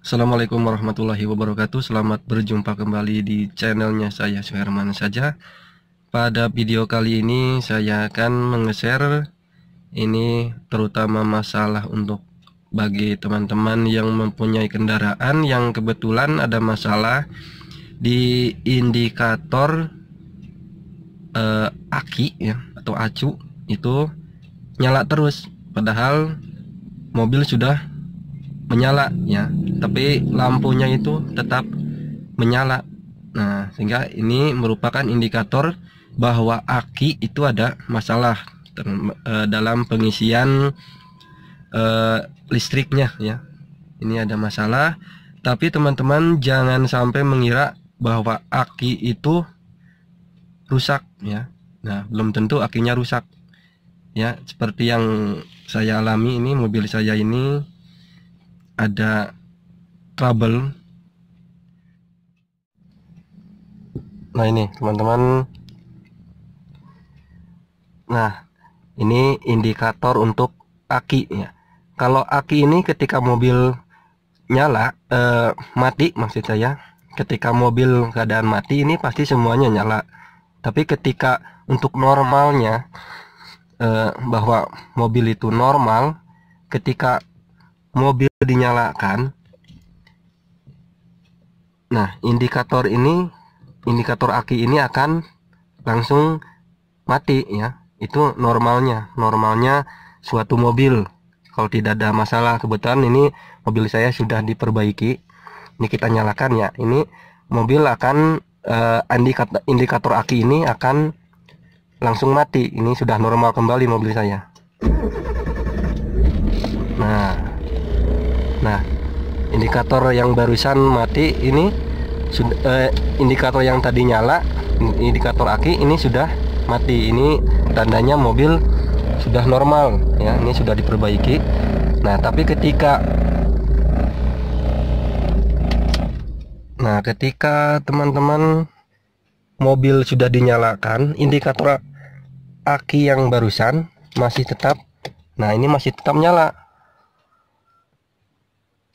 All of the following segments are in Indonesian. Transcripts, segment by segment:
Assalamualaikum warahmatullahi wabarakatuh. Selamat berjumpa kembali di channelnya saya Suherman saja. Pada video kali ini saya akan menge-share ini terutama masalah untuk bagi teman-teman yang mempunyai kendaraan yang kebetulan ada masalah di indikator aki ya atau acu itu nyala terus, padahal mobil sudah menyala ya, tapi lampunya itu tetap menyala. Nah, sehingga ini merupakan indikator bahwa aki itu ada masalah dalam pengisian listriknya ya. Ini ada masalah, tapi teman-teman jangan sampai mengira bahwa aki itu rusak ya. Nah, belum tentu akinya rusak ya, seperti yang saya alami. Ini mobil saya ini ada trouble. Nah ini teman-teman, nah ini indikator untuk aki ya. Kalau aki ini ketika mobil nyala, mati maksud saya, ketika mobil keadaan mati ini pasti semuanya nyala. Tapi ketika untuk normalnya, bahwa mobil itu normal, ketika mobil dinyalakan, nah indikator indikator aki ini akan langsung mati ya. Itu normalnya suatu mobil kalau tidak ada masalah. Kebetulan ini mobil saya sudah diperbaiki. Ini kita nyalakan ya, ini mobil akan indikator aki ini akan langsung mati. Ini sudah normal kembali mobil saya. Nah, indikator yang barusan mati ini indikator yang tadi nyala, indikator aki ini sudah mati. Ini tandanya mobil sudah normal ya, ini sudah diperbaiki. Nah, tapi ketika teman-teman mobil sudah dinyalakan, indikator aki yang barusan masih tetap, nah ini masih tetap nyala.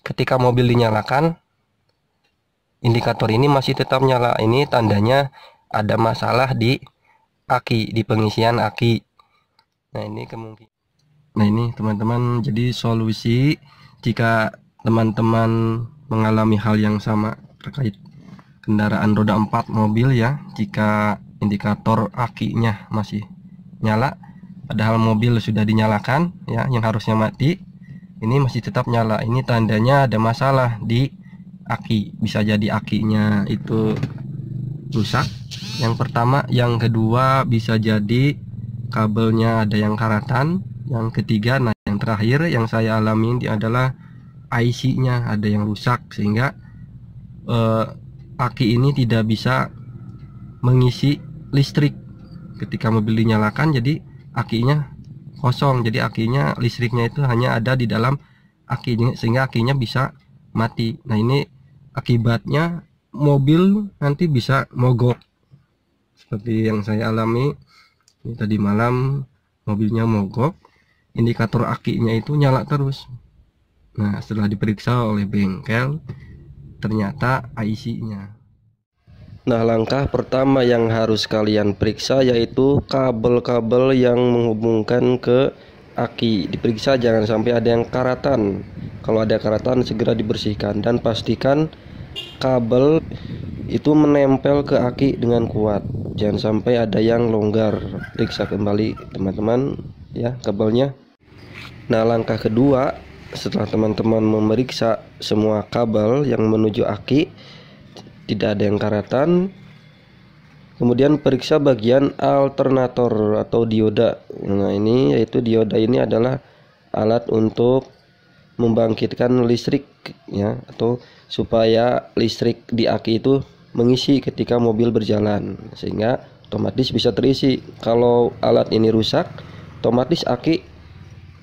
Ketika mobil dinyalakan, indikator ini masih tetap nyala. Ini tandanya ada masalah di aki, di pengisian aki. Nah ini kemungkinan. Nah ini teman-teman, jadi solusi jika teman-teman mengalami hal yang sama terkait kendaraan roda 4 mobil ya, jika indikator akinya masih nyala padahal mobil sudah dinyalakan ya, yang harusnya mati, ini masih tetap nyala, ini tandanya ada masalah di aki. Bisa jadi akinya itu rusak, yang pertama. Yang kedua, bisa jadi kabelnya ada yang karatan. Yang ketiga, nah yang terakhir yang saya alami ini adalah IC-nya ada yang rusak, sehingga aki ini tidak bisa mengisi listrik ketika mobil dinyalakan. Jadi akinya kosong, jadi akinya, listriknya itu hanya ada di dalam akinya, sehingga akinya bisa mati. Nah ini akibatnya mobil nanti bisa mogok seperti yang saya alami. Ini tadi malam mobilnya mogok, indikator akinya itu nyala terus. Nah setelah diperiksa oleh bengkel, ternyata IC-nya. Nah, langkah pertama yang harus kalian periksa yaitu kabel-kabel yang menghubungkan ke aki. Diperiksa, jangan sampai ada yang karatan. Kalau ada karatan segera dibersihkan, dan pastikan kabel itu menempel ke aki dengan kuat. Jangan sampai ada yang longgar. Periksa kembali teman-teman ya kabelnya. Nah, langkah kedua setelah teman-teman memeriksa semua kabel yang menuju aki, tidak ada yang karatan, kemudian periksa bagian alternator atau dioda. Nah ini yaitu dioda ini adalah alat untuk membangkitkan listrik ya, atau supaya listrik di aki itu mengisi ketika mobil berjalan, sehingga otomatis bisa terisi. Kalau alat ini rusak, otomatis aki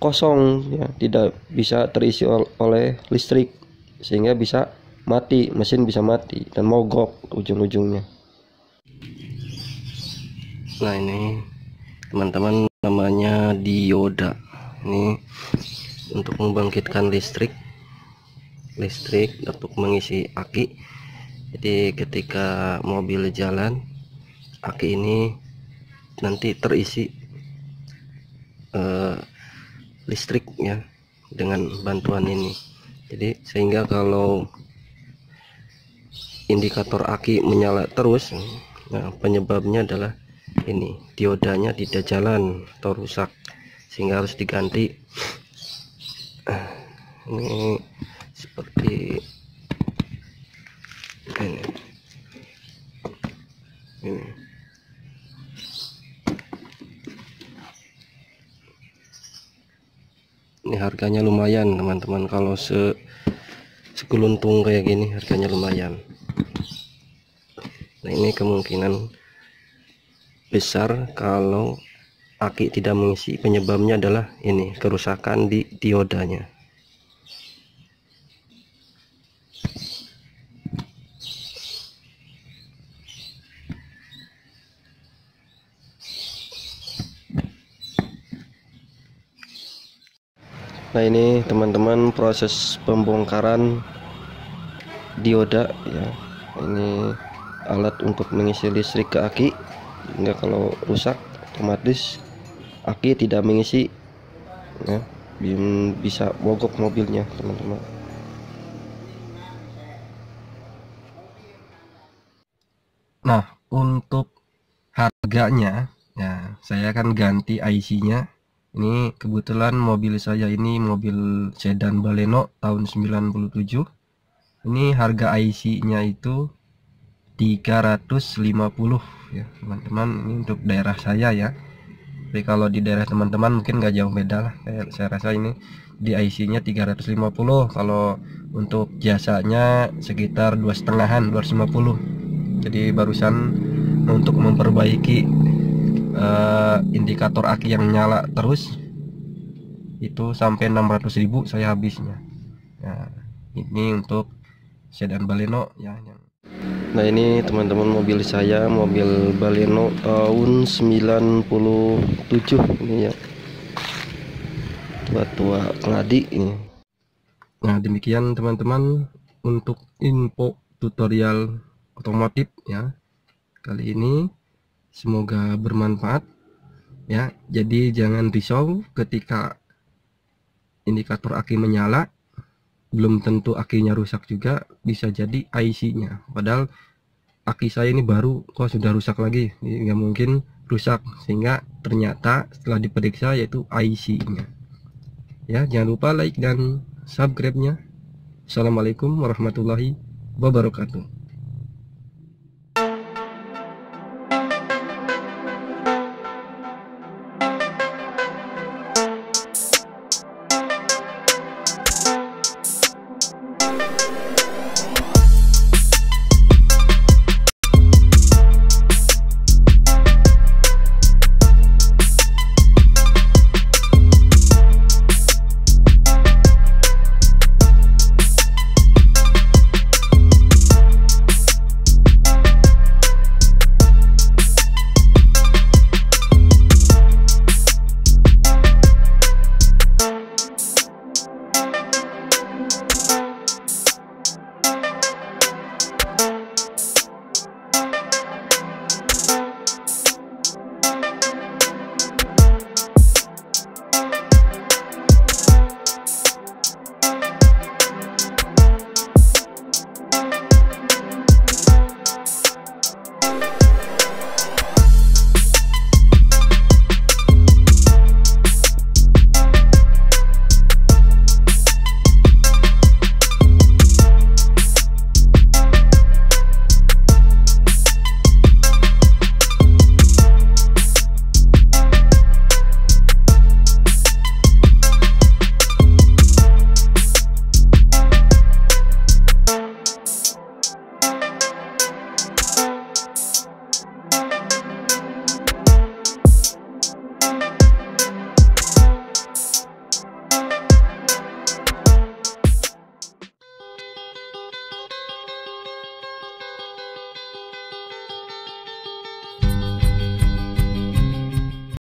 kosong ya, tidak bisa terisi oleh listrik, sehingga bisa mati, mesin bisa mati dan mogok ujung-ujungnya. Nah ini teman-teman namanya dioda. Ini untuk membangkitkan listrik listrik untuk mengisi aki. Jadi ketika mobil jalan, aki ini nanti terisi listrik ya dengan bantuan ini. Jadi sehingga kalau indikator aki menyala terus, nah penyebabnya adalah ini, diodanya tidak jalan atau rusak, sehingga harus diganti. Ini seperti ini. Ini harganya lumayan teman-teman, kalau segeluntung kayak gini harganya lumayan. Nah ini kemungkinan besar kalau aki tidak mengisi, penyebabnya adalah ini, kerusakan di diodanya. Nah ini teman-teman proses pembongkaran dioda ya. Ini alat untuk mengisi listrik ke aki, sehingga kalau rusak otomatis aki tidak mengisi ya, bisa mogok mobilnya teman-teman. Nah untuk harganya ya, saya akan ganti IC-nya. Ini kebetulan mobil saya ini mobil sedan Baleno tahun 97. Ini harga IC-nya itu 350 ya teman-teman. Ini untuk daerah saya ya. Tapi kalau di daerah teman-teman mungkin nggak jauh beda lah. Saya rasa ini di IC-nya 350. Kalau untuk jasanya sekitar 2,5-an, 250. Jadi barusan untuk memperbaiki indikator aki yang nyala terus itu sampai 600.000 saya habisnya. Nah, ini untuk sedan Baleno ya. Nah ini teman-teman mobil saya, mobil Baleno tahun 97 ini ya, tua-tua keladi ini. Nah demikian teman-teman untuk info tutorial otomotif ya kali ini. Semoga bermanfaat ya. Jadi jangan risau ketika indikator aki menyala, belum tentu akinya rusak juga, bisa jadi IC-nya. Padahal aki saya ini baru kok sudah rusak lagi, nggak mungkin rusak, sehingga ternyata setelah diperiksa yaitu IC-nya. Ya jangan lupa like dan subscribe-nya. Assalamualaikum warahmatullahi wabarakatuh.